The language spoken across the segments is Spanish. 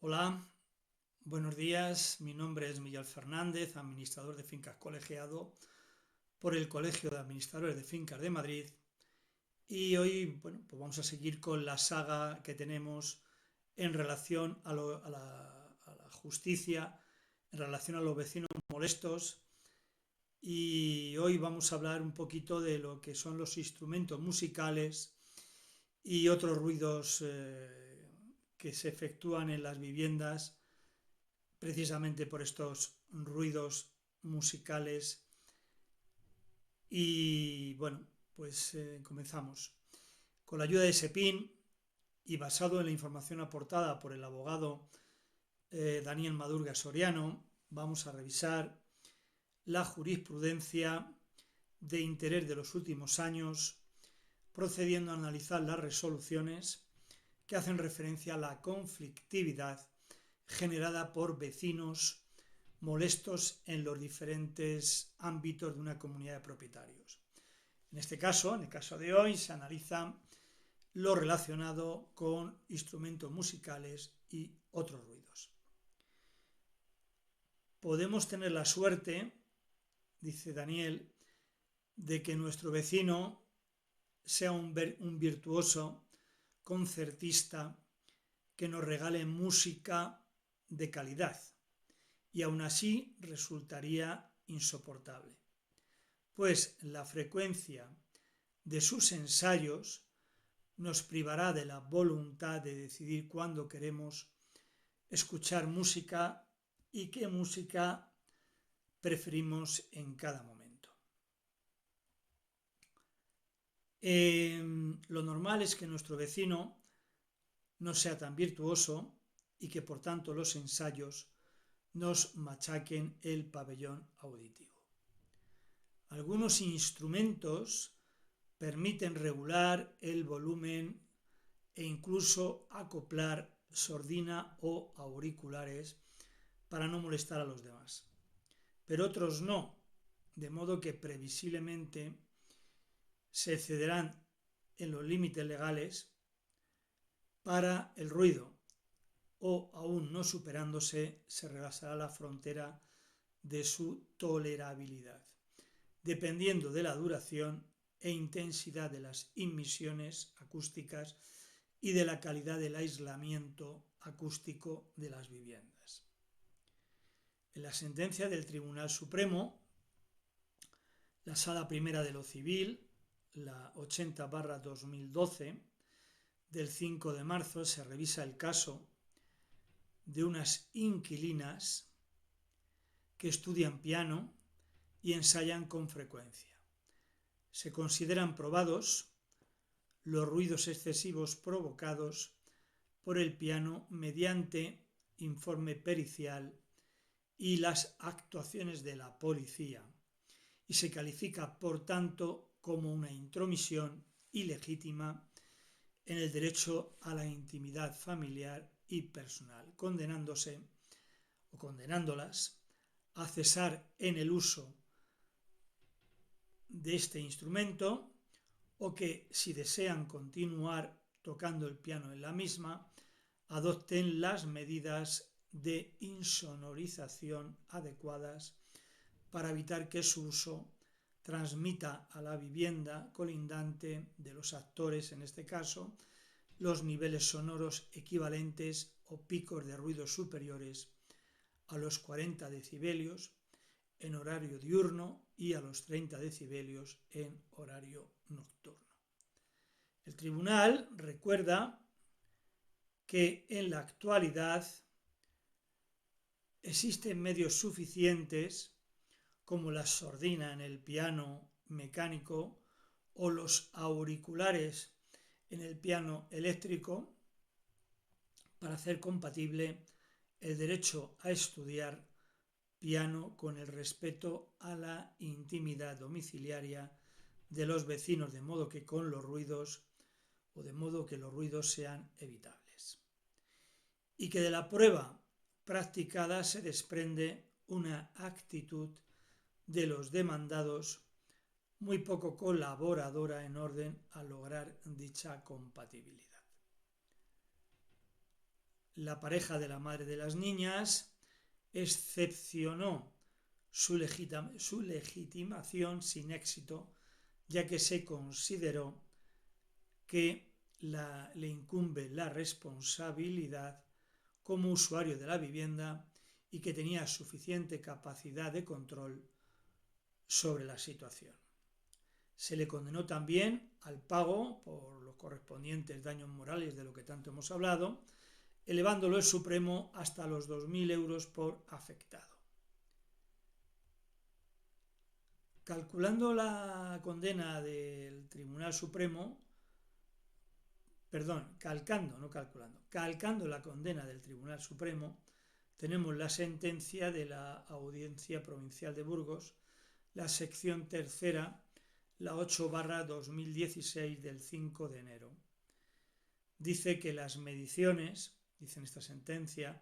Hola, buenos días. Mi nombre es Miguel Fernández, administrador de fincas colegiado por el Colegio de Administradores de Fincas de Madrid. Y hoy, pues vamos a seguir con la saga que tenemos en relación a la justicia, en relación a los vecinos molestos. Y hoy vamos a hablar un poquito de lo que son los instrumentos musicales y otros ruidos que se efectúan en las viviendas precisamente por estos ruidos musicales. Y bueno, pues comenzamos. Con la ayuda de SEPIN y basado en la información aportada por el abogado Daniel Madurga Soriano, vamos a revisar la jurisprudencia de interés de los últimos años, procediendo a analizar las resoluciones que hacen referencia a la conflictividad generada por vecinos molestos en los diferentes ámbitos de una comunidad de propietarios. En este caso, en el caso de hoy, se analiza lo relacionado con instrumentos musicales y otros ruidos. Podemos tener la suerte, dice Daniel, de que nuestro vecino sea un virtuoso concertista que nos regale música de calidad, y aún así resultaría insoportable, pues la frecuencia de sus ensayos nos privará de la voluntad de decidir cuándo queremos escuchar música y qué música preferimos en cada momento. Lo normal es que nuestro vecino no sea tan virtuoso y que por tanto los ensayos nos machaquen el pabellón auditivo. Algunos instrumentos permiten regular el volumen e incluso acoplar sordina o auriculares para no molestar a los demás, pero otros no, de modo que previsiblemente se excederán en los límites legales para el ruido, o aún no superándose, se rebasará la frontera de su tolerabilidad, dependiendo de la duración e intensidad de las emisiones acústicas y de la calidad del aislamiento acústico de las viviendas. En la sentencia del Tribunal Supremo, la Sala Primera de lo Civil, la 80/2012, del 5 de marzo, se revisa el caso de unas inquilinas que estudian piano y ensayan con frecuencia. Se consideran probados los ruidos excesivos provocados por el piano mediante informe pericial y las actuaciones de la policía, y se califica por tanto como una intromisión ilegítima en el derecho a la intimidad familiar y personal, condenándolas a cesar en el uso de este instrumento, o que, si desean continuar tocando el piano en la misma, adopten las medidas de insonorización adecuadas para evitar que su uso transmita a la vivienda colindante de los actores, en este caso, los niveles sonoros equivalentes o picos de ruido superiores a los 40 decibelios en horario diurno y a los 30 decibelios en horario nocturno. El tribunal recuerda que en la actualidad existen medios suficientes como la sordina en el piano mecánico o los auriculares en el piano eléctrico para hacer compatible el derecho a estudiar piano con el respeto a la intimidad domiciliaria de los vecinos, de modo que los ruidos sean evitables. Y que de la prueba practicada se desprende una actitud de los demandados muy poco colaboradora en orden a lograr dicha compatibilidad. La pareja de la madre de las niñas excepcionó su legitimación sin éxito, ya que se consideró que le incumbe la responsabilidad como usuario de la vivienda y que tenía suficiente capacidad de control sobre la situación. Se le condenó también al pago por los correspondientes daños morales de lo que tanto hemos hablado, elevándolo el Supremo hasta los 2.000 euros por afectado. Calcando la condena del Tribunal Supremo, calcando la condena del Tribunal Supremo, tenemos la sentencia de la Audiencia Provincial de Burgos, la sección tercera, la 8/2016 del 5 de enero. Dice que las mediciones, dice en esta sentencia,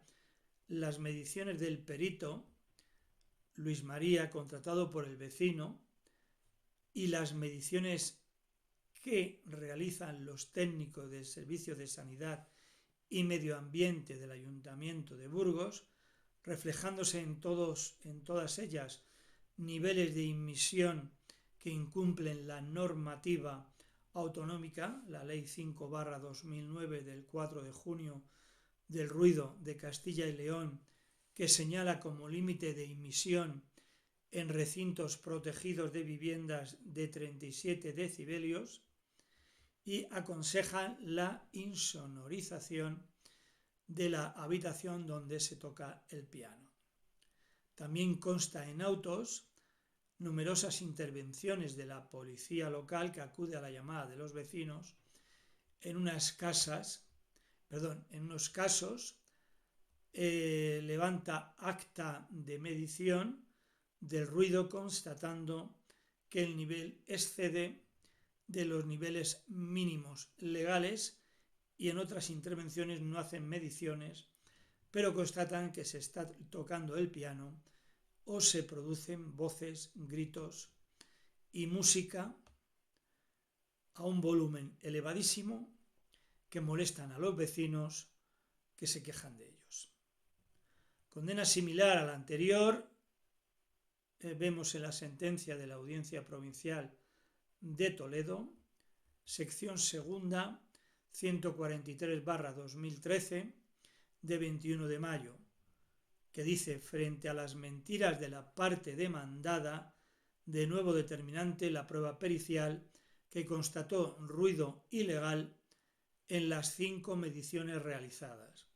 las mediciones del perito Luis María, contratado por el vecino, y las mediciones que realizan los técnicos del Servicio de Sanidad y Medio Ambiente del Ayuntamiento de Burgos, reflejándose en todas ellas niveles de imisión que incumplen la normativa autonómica, la Ley 5/2009 del 4 de junio del ruido de Castilla y León, que señala como límite de imisión en recintos protegidos de viviendas de 37 decibelios, y aconsejan la insonorización de la habitación donde se toca el piano. También consta en autos numerosas intervenciones de la policía local que acude a la llamada de los vecinos en unos casos levanta acta de medición del ruido constatando que el nivel excede de los niveles mínimos legales, y en otras intervenciones no hacen mediciones, pero constatan que se está tocando el piano o se producen voces, gritos y música a un volumen elevadísimo que molestan a los vecinos que se quejan de ellos. Condena similar a la anterior vemos en la sentencia de la Audiencia Provincial de Toledo, sección segunda, 143/2013, de 21 de mayo, que dice: frente a las mentiras de la parte demandada, de nuevo determinante la prueba pericial que constató ruido ilegal en las 5 mediciones realizadas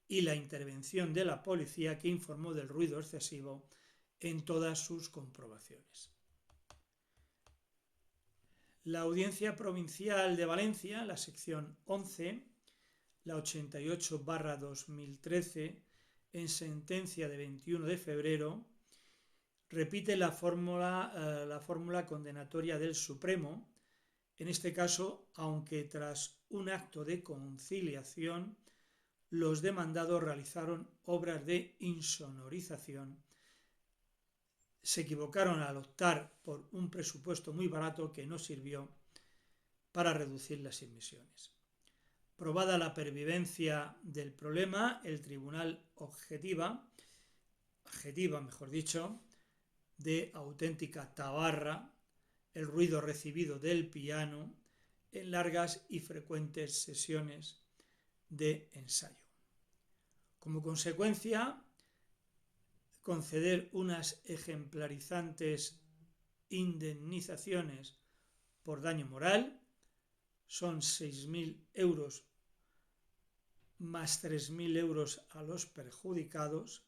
y la intervención de la policía que informó del ruido excesivo en todas sus comprobaciones. La Audiencia Provincial de Valencia, la sección 11, la 88/2013, en sentencia de 21 de febrero, repite la fórmula condenatoria del Supremo, en este caso, aunque tras un acto de conciliación, los demandados realizaron obras de insonorización, se equivocaron al optar por un presupuesto muy barato que no sirvió para reducir las emisiones. Probada la pervivencia del problema, el tribunal adjetiva de auténtica tabarra el ruido recibido del piano en largas y frecuentes sesiones de ensayo. Como consecuencia, conceder unas ejemplarizantes indemnizaciones por daño moral, son 6.000 euros más 3.000 euros a los perjudicados,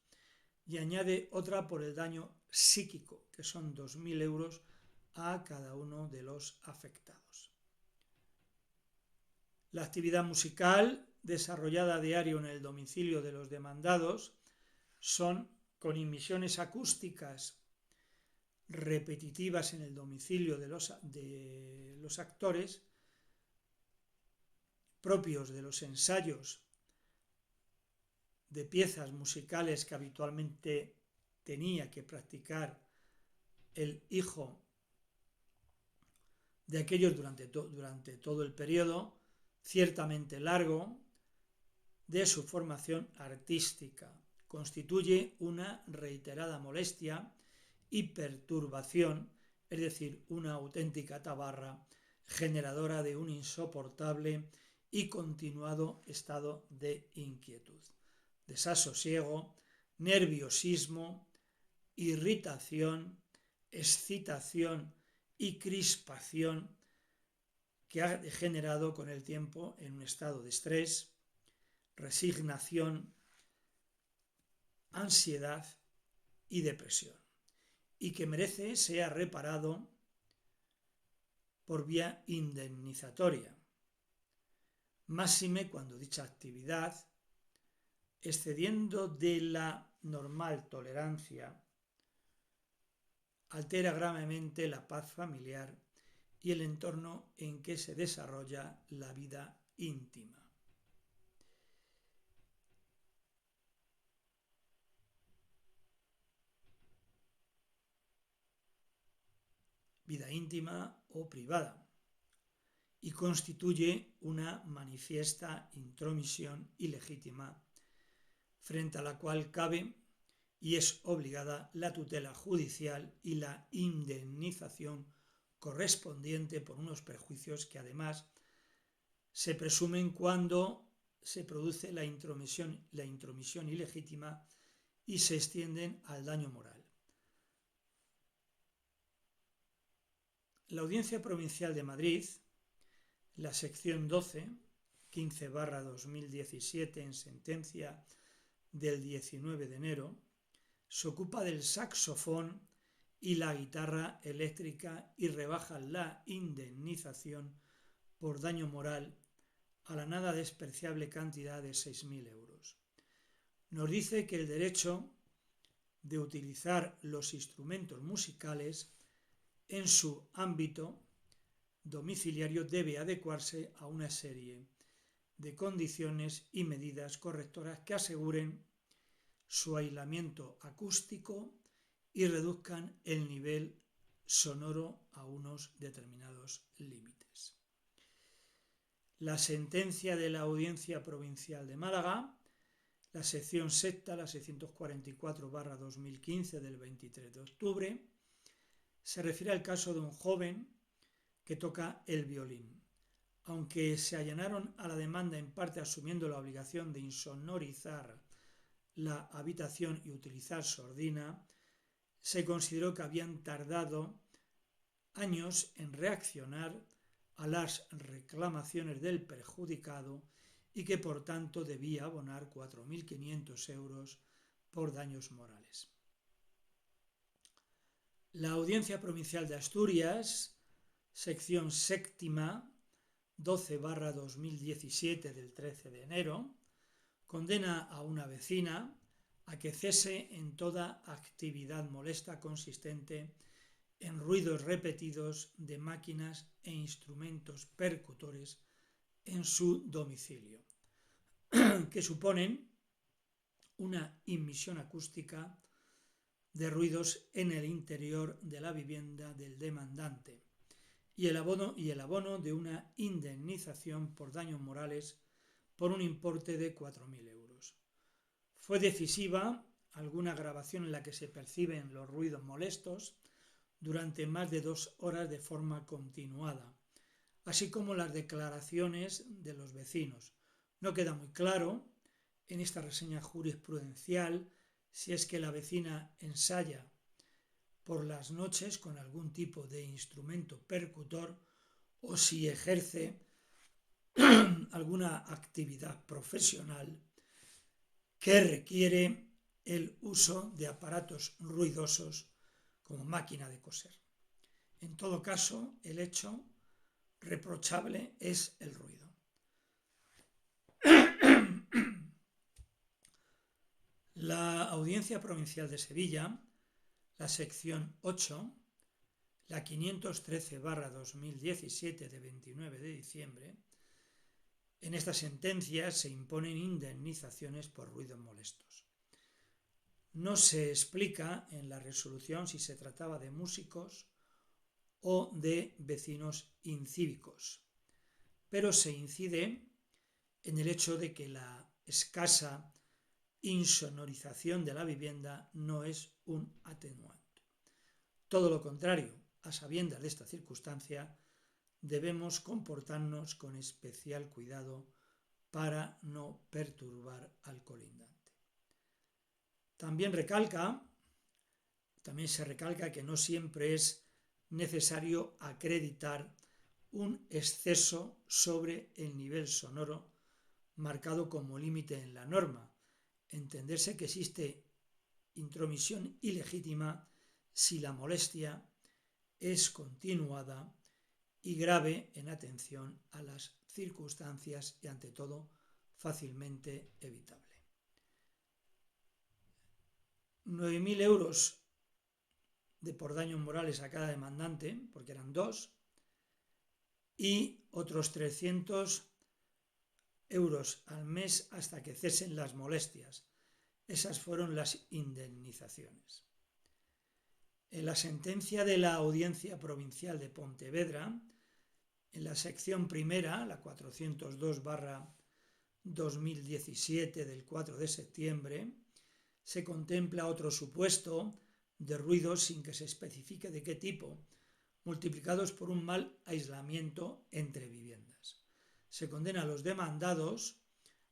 y añade otra por el daño psíquico, que son 2.000 euros a cada uno de los afectados. La actividad musical desarrollada a diario en el domicilio de los demandados son con emisiones acústicas repetitivas en el domicilio de los actores, propios de los ensayos de piezas musicales que habitualmente tenía que practicar el hijo de aquellos durante todo el periodo, ciertamente largo, de su formación artística. Constituye una reiterada molestia y perturbación, es decir, una auténtica tabarra generadora de un insoportable y continuado estado de inquietud, desasosiego, nerviosismo, irritación, excitación y crispación que ha degenerado con el tiempo en un estado de estrés, resignación, ansiedad y depresión, y que merece sea reparado por vía indemnizatoria, máxime cuando dicha actividad, excediendo de la normal tolerancia, altera gravemente la paz familiar y el entorno en que se desarrolla la vida íntima. Vida íntima o privada, y constituye una manifiesta intromisión ilegítima frente a la cual cabe y es obligada la tutela judicial y la indemnización correspondiente por unos perjuicios que además se presumen cuando se produce la intromisión ilegítima y se extienden al daño moral. La Audiencia Provincial de Madrid, la sección 12, 15/2017, en sentencia del 19 de enero, se ocupa del saxofón y la guitarra eléctrica y rebaja la indemnización por daño moral a la nada despreciable cantidad de 6.000 euros. Nos dice que el derecho de utilizar los instrumentos musicales en su ámbito domiciliario debe adecuarse a una serie de condiciones y medidas correctoras que aseguren su aislamiento acústico y reduzcan el nivel sonoro a unos determinados límites. La sentencia de la Audiencia Provincial de Málaga, la sección sexta, la 644/2015 del 23 de octubre, se refiere al caso de un joven que toca el violín. Aunque se allanaron a la demanda en parte asumiendo la obligación de insonorizar la habitación y utilizar sordina, se consideró que habían tardado años en reaccionar a las reclamaciones del perjudicado y que por tanto debía abonar 4.500 euros por daños morales. La Audiencia Provincial de Asturias, sección séptima, 12/2017 del 13 de enero, condena a una vecina a que cese en toda actividad molesta consistente en ruidos repetidos de máquinas e instrumentos percutores en su domicilio, que suponen una imisión acústica de ruidos en el interior de la vivienda del demandante y el abono de una indemnización por daños morales por un importe de 4.000 euros. Fue decisiva alguna grabación en la que se perciben los ruidos molestos durante más de 2 horas de forma continuada, así como las declaraciones de los vecinos. No queda muy claro en esta reseña jurisprudencial si es que la vecina ensaya por las noches con algún tipo de instrumento percutor o si ejerce alguna actividad profesional que requiere el uso de aparatos ruidosos como máquina de coser. En todo caso, el hecho reprochable es el ruido. La Audiencia Provincial de Sevilla, la sección 8, la 513/2017 de 29 de diciembre, en esta sentencia se imponen indemnizaciones por ruidos molestos. No se explica en la resolución si se trataba de músicos o de vecinos incívicos, pero se incide en el hecho de que la escasa insonorización de la vivienda no es un atenuante. Todo lo contrario, a sabiendas de esta circunstancia, debemos comportarnos con especial cuidado para no perturbar al colindante. También se recalca que no siempre es necesario acreditar un exceso sobre el nivel sonoro marcado como límite en la norma. Entenderse que existe intromisión ilegítima si la molestia es continuada y grave en atención a las circunstancias y, ante todo, fácilmente evitable. 9.000 euros por daños morales a cada demandante, porque eran 2, y otros 300 euros al mes hasta que cesen las molestias. Esas fueron las indemnizaciones. En la sentencia de la Audiencia Provincial de Pontevedra, en la sección primera, la 402/2017 del 4 de septiembre, se contempla otro supuesto de ruidos sin que se especifique de qué tipo, multiplicados por un mal aislamiento entre viviendas. Se condena a los demandados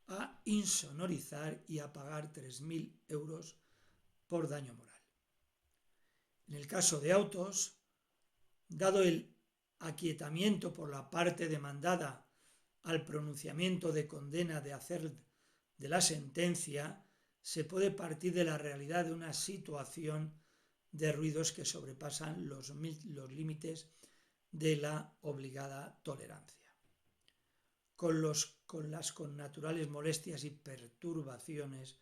a insonorizar y a pagar 3.000 euros por daño moral. En el caso de autos, dado el aquietamiento por la parte demandada al pronunciamiento de condena de hacer de la sentencia, se puede partir de la realidad de una situación de ruidos que sobrepasan los límites de la obligada tolerancia, con las connaturales molestias y perturbaciones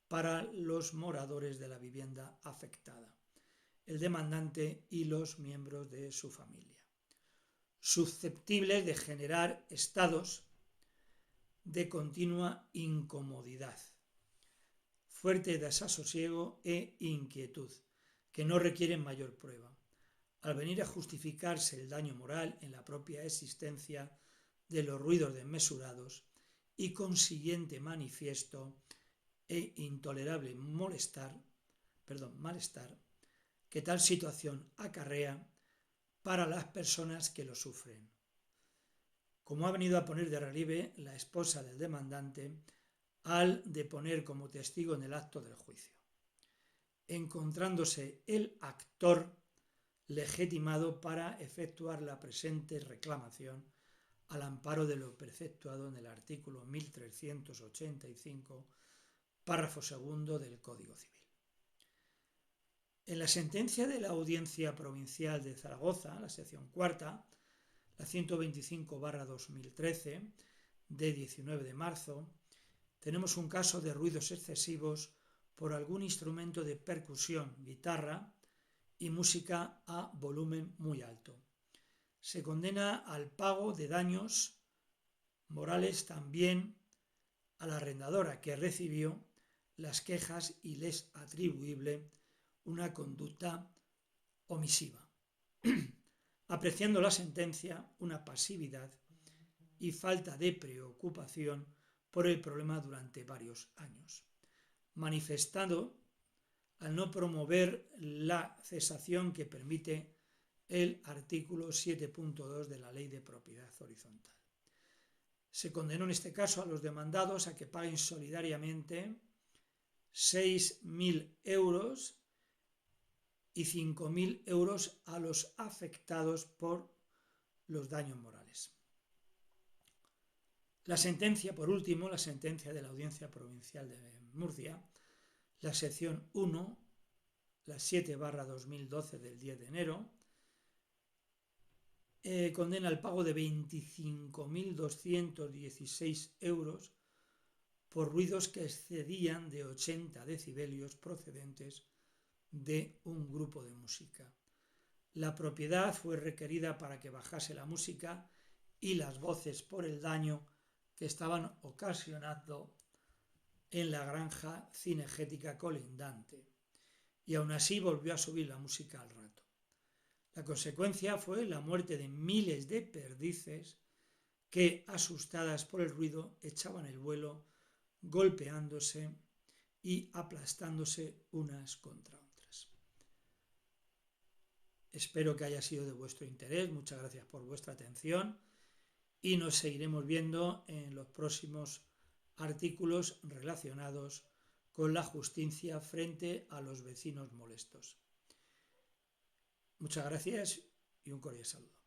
para los moradores de la vivienda afectada, el demandante y los miembros de su familia, susceptibles de generar estados de continua incomodidad, fuerte desasosiego e inquietud, que no requieren mayor prueba, al venir a justificarse el daño moral en la propia existencia de los ruidos desmesurados y consiguiente manifiesto e intolerable malestar que tal situación acarrea para las personas que lo sufren, como ha venido a poner de relieve la esposa del demandante al deponer como testigo en el acto del juicio, encontrándose el actor legitimado para efectuar la presente reclamación al amparo de lo preceptuado en el artículo 1385, párrafo segundo del Código Civil. En la sentencia de la Audiencia Provincial de Zaragoza, la sección cuarta, la 125/2013, de 19 de marzo, tenemos un caso de ruidos excesivos por algún instrumento de percusión, guitarra y música a volumen muy alto. Se condena al pago de daños morales también a la arrendadora, que recibió las quejas y les atribuible una conducta omisiva, apreciando la sentencia una pasividad y falta de preocupación por el problema durante varios años, manifestando al no promover la cesación que permite el artículo 7.2 de la Ley de Propiedad Horizontal. Se condenó en este caso a los demandados a que paguen solidariamente 6.000 euros y 5.000 euros a los afectados por los daños morales. La sentencia, por último, la sentencia de la Audiencia Provincial de Murcia, la sección 1, la 7/2012 del 10 de enero, condena el pago de 25.216 euros por ruidos que excedían de 80 decibelios procedentes de un grupo de música. La propiedad fue requerida para que bajase la música y las voces por el daño que estaban ocasionando en la granja cinegética colindante, y aún así volvió a subir la música al rato. La consecuencia fue la muerte de miles de perdices que, asustadas por el ruido, echaban el vuelo golpeándose y aplastándose unas contra otras. Espero que haya sido de vuestro interés. Muchas gracias por vuestra atención y nos seguiremos viendo en los próximos artículos relacionados con la justicia frente a los vecinos molestos. Muchas gracias y un cordial saludo.